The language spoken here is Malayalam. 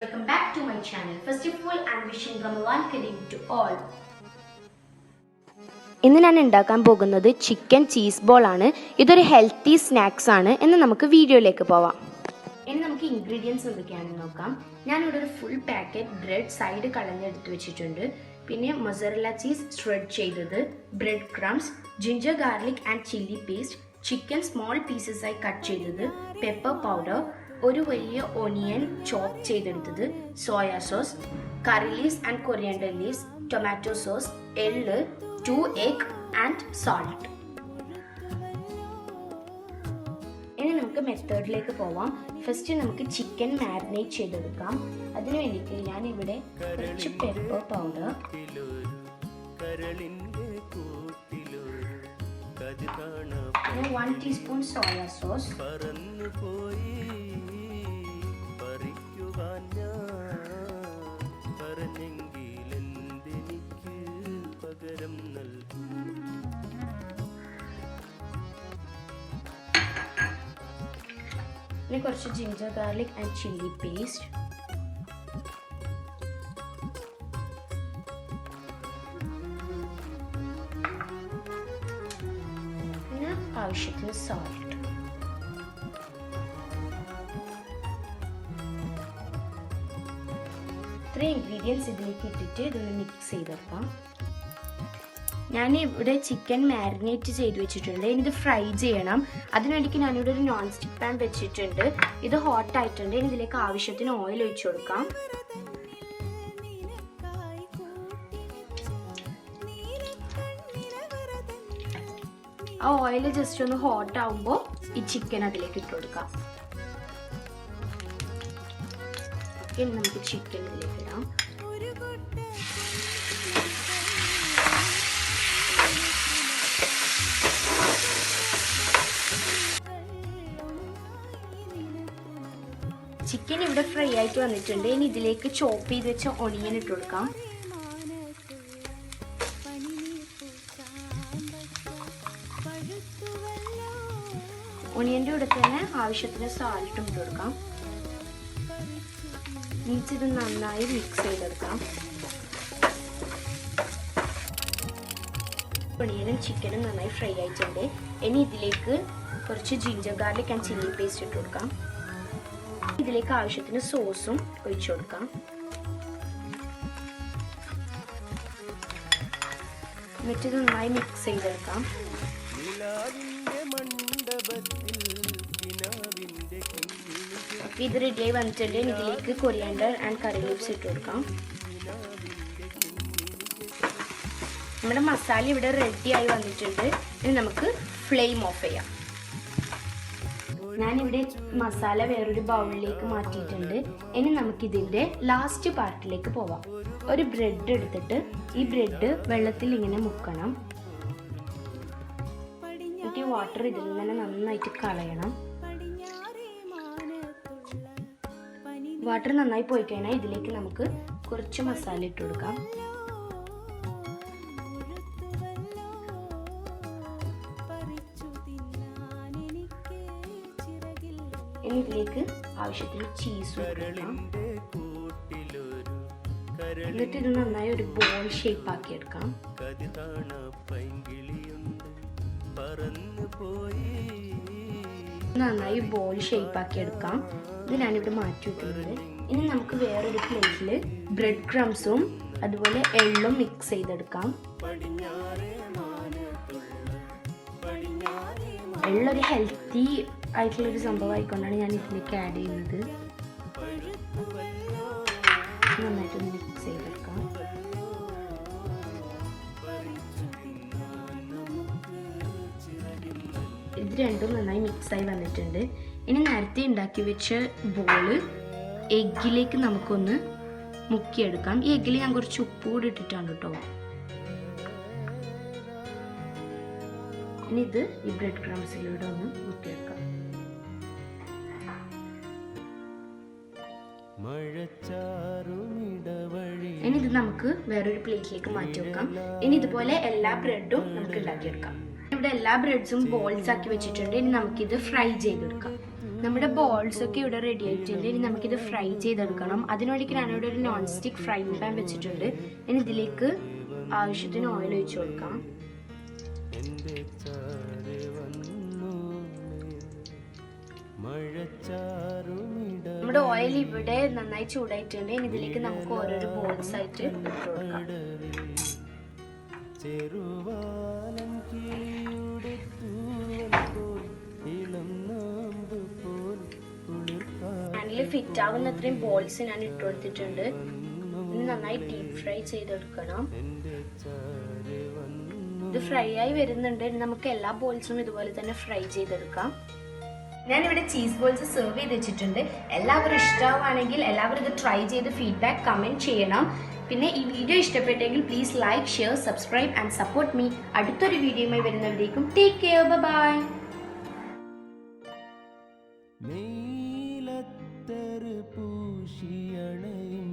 Welcome back to my channel. First of all, I'm wishing Ramadan Kareem to all. ഇന്ന് ഞാൻ ഉണ്ടാക്കാൻ പോകുന്നത് ചിക്കൻ ചീസ് ബോൾ ആണ്. ഇതൊരു ഹെൽത്തി സ്നാക്സ് ആണ്. എന്ന് നമുക്ക് വീഡിയോയിലേക്ക് പോവാം. ഇനി നമുക്ക് ഇൻഗ്രീഡിയൻസ് എന്തൊക്കെയാണെന്ന് നോക്കാം. ഞാനിവിടെ ഒരു ഫുൾ പാക്കറ്റ് ബ്രെഡ് സൈഡ് കളഞ്ഞെടുത്ത് വെച്ചിട്ടുണ്ട്. പിന്നെ മൊസറല്ല ചീസ് ഷ്രെഡ് ചെയ്തത്, bread crumbs, ginger garlic and chilli paste, chicken small pieces ആയി കട്ട് ചെയ്തത്, പെപ്പർ പൗഡർ, ഒരു വലിയ ഓണിയൻ ചോപ്പ് ചെയ്തെടുത്തത്, soya sauce, curry leaves and coriander leaves, tomato sauce, എള്ള്, 2 egg ആൻഡ് salt. ഇനി നമുക്ക് മെത്തേഡിലേക്ക് പോവാം. ഫസ്റ്റ് നമുക്ക് ചിക്കൻ മാരിനേറ്റ് ചെയ്തെടുക്കാം. അതിനു വേണ്ടിയിട്ട് ഞാൻ ഇവിടെ കുറച്ച് pepper powder, 1 teaspoon soya sauce, പിന്നെ കുറച്ച് ginger garlic and chilli paste, പിന്നെ ആവശ്യത്തിന് സാൾട്ട്. ഇത്രയും ഇൻഗ്രീഡിയൻസ് ഇതിലേക്ക് ഇട്ടിട്ട് ഇതൊന്ന് മിക്സ് ചെയ്തെടുക്കാം. ഞാൻ ഇവിടെ ചിക്കൻ മാരിനേറ്റ് ചെയ്ത് വെച്ചിട്ടുണ്ട്. ഇനി ഇത് ഫ്രൈ ചെയ്യണം. അതിനുവേണ്ടിക്ക് ഞാനിവിടെ ഒരു നോൺ സ്റ്റിക്ക് പാൻ വെച്ചിട്ടുണ്ട്. ഇത് ഹോട്ട് ആയിട്ടുണ്ട്. ഇനി ഇതിലേക്ക് ആവശ്യത്തിന് ഓയിൽ ഒഴിച്ചു കൊടുക്കാം. ആ ഓയിൽ ജസ്റ്റ് ഒന്ന് ഹോട്ട് ആവുമ്പോൾ ഈ ചിക്കൻ അതിലേക്ക് ഇട്ട് കൊടുക്കാം. ഇനി നമുക്ക് ചിക്കൻ ഇതിലേക്ക് ഇടാം. ചിക്കൻ ഇവിടെ ഫ്രൈ ആയിട്ട് വന്നിട്ടുണ്ട്. ഇനി ഇതിലേക്ക് ചോപ്പ് ചെയ്ത് വെച്ച ഒണിയൻ ഇട്ട് കൊടുക്കാം. ഒണിയൻ്റെ കൂടെ തന്നെ ആവശ്യത്തിന് സാൾട്ടും ഇട്ട് കൊടുക്കാം. ഇത് നന്നായി മിക്സ് ചെയ്തെടുക്കാം. ഒണിയനും ചിക്കനും നന്നായി ഫ്രൈ ആയിട്ടുണ്ട്. ഇനി ഇതിലേക്ക് കുറച്ച് ginger garlic and chilli paste ഇട്ട് കൊടുക്കാം. ഇതിലേക്ക് ആവശ്യത്തിന് സോസും ഒഴിച്ചു കൊടുക്കാം. എന്നിട്ട് നന്നായി മിക്സ് ചെയ്തെടുക്കാം. ഇത് റെഡിയായി വന്നിട്ടുണ്ട്. ഇതിലേക്ക് കൊറിയാൻഡർ ആൻഡ് കറി ലീവ്സ് ഇട്ട് കൊടുക്കാം. നമ്മുടെ മസാല ഇവിടെ റെഡിയായി വന്നിട്ടുണ്ട്. ഇനി നമുക്ക് ഫ്ലെയിം ഓഫ് ചെയ്യാം. ഞാനിവിടെ മസാല വേറൊരു ബൗളിലേക്ക് മാറ്റിയിട്ടുണ്ട്. ഇനി നമുക്കിതിൻ്റെ ലാസ്റ്റ് പാർട്ടിലേക്ക് പോവാം. ഒരു ബ്രെഡ് എടുത്തിട്ട് ഈ ബ്രെഡ് വെള്ളത്തിൽ ഇങ്ങനെ മുക്കണം. എന്നിട്ട് ഈ വാട്ടർ ഇതിൽ നിന്ന് നന്നായിട്ട് കളയണം. വാട്ടർ നന്നായി പോയി കഴിഞ്ഞാൽ ഇതിലേക്ക് നമുക്ക് കുറച്ച് മസാല ഇട്ട് കൊടുക്കാം. ഇനി ഇതിലേക്ക് ആവശ്യത്തിന് ചീസ് ഇടാം. എന്നിട്ട് ഇത് നന്നായി ഒരു ബോൾ ഷേപ്പ് ആക്കി എടുക്കാം. നന്നായി ബോൾ ഷേപ്പ് ആക്കി എടുക്കാം. ഇത് ഞാനിവിടെ മാറ്റി വെക്കുന്നുണ്ട്. ഇനി നമുക്ക് വേറൊരു പ്ലേറ്റിൽ ബ്രെഡ് ക്രംസും അതുപോലെ എള്ളും മിക്സ് ചെയ്തെടുക്കാം. എള്ളൊരു ഹെൽത്തി ആയിട്ടുള്ളൊരു സംഭവം ആയിക്കൊണ്ടാണ് ഞാൻ ഇതിലേക്ക് ആഡ് ചെയ്യുന്നത്. നന്നായിട്ടൊന്ന് മിക്സ് ചെയ്തെടുക്കാം. ഇത് രണ്ടും നന്നായി മിക്സായി വന്നിട്ടുണ്ട്. ഇനി നേരത്തെ ഉണ്ടാക്കി വെച്ച ബോള് എഗ്ഗിലേക്ക് നമുക്കൊന്ന് മുക്കിയെടുക്കാം. ഈ എഗ്ഗിൽ ഞാൻ കുറച്ച് ഉപ്പ് കൂടി ഇട്ടിട്ടാണ് കേട്ടോ. ഇനി ഇത് ഈ ബ്രെഡ് ക്രംസിലൂടെ ഒന്ന് മുക്കിയെടുക്കാം. ഇനി ഇത് നമുക്ക് വേറൊരു പ്ലേറ്റിലേക്ക് മാറ്റി വെക്കാം. ഇനി ഇതുപോലെ എല്ലാ ബ്രെഡും നമുക്ക് ഉണ്ടാക്കിയെടുക്കാം. ഇവിടെ എല്ലാ ബ്രെഡ്സും ബോൾസ് ആക്കി വെച്ചിട്ടുണ്ട്. ഇനി നമുക്കിത് ഫ്രൈ ചെയ്തെടുക്കാം. നമ്മുടെ ബോൾസ് ഒക്കെ ഇവിടെ റെഡി ആയിട്ടുണ്ട്. ഇനി നമുക്കിത് ഫ്രൈ ചെയ്തെടുക്കണം. അതിനുവേണ്ടി ഞാനിവിടെ ഒരു നോൺ സ്റ്റിക്ക് ഫ്രൈങ് പാൻ വെച്ചിട്ടുണ്ട്. ഇനി ഇതിലേക്ക് ആവശ്യത്തിന് ഓയിൽ ഒഴിച്ചു കൊടുക്കാം. നമ്മുടെ ഓയിൽ ഇവിടെ നന്നായി ചൂടായിട്ടുണ്ട്. ഇനി ഇതിലേക്ക് നമുക്ക് ഓരോരോ ബോൾസ് ആയിട്ട് ഇട്ട് കൊടുക്കാം. പാനിൽ ഫിറ്റ് ആവുന്ന അത്രയും ബോൾസ് ഞാൻ ഇട്ട് കൊടുത്തിട്ടുണ്ട്. ഇനി നന്നായി ഡീപ് ഫ്രൈ ചെയ്തെടുക്കണം. ഇത് ഫ്രൈ ആയി വരുന്നുണ്ട്. ഇനി നമുക്ക് എല്ലാ ബോൾസും ഇതുപോലെ തന്നെ ഫ്രൈ ചെയ്തെടുക്കാം. ഞാനിവിടെ ചീസ് ബോൾസ് സെർവ് ചെയ്ത് വെച്ചിട്ടുണ്ട്. എല്ലാവരും ഇഷ്ടമാവുകയാണെങ്കിൽ എല്ലാവരും ഇത് ട്രൈ ചെയ്ത് ഫീഡ്ബാക്ക് കമൻറ്റ് ചെയ്യണം. പിന്നെ ഈ വീഡിയോ ഇഷ്ടപ്പെട്ടെങ്കിൽ please like, share, subscribe and support me. അടുത്തൊരു വീഡിയോയുമായി വരുന്നവരേക്കും ടേക്ക് കെയർ, ബൈ. നീലത്തറ് പൂശിയണയും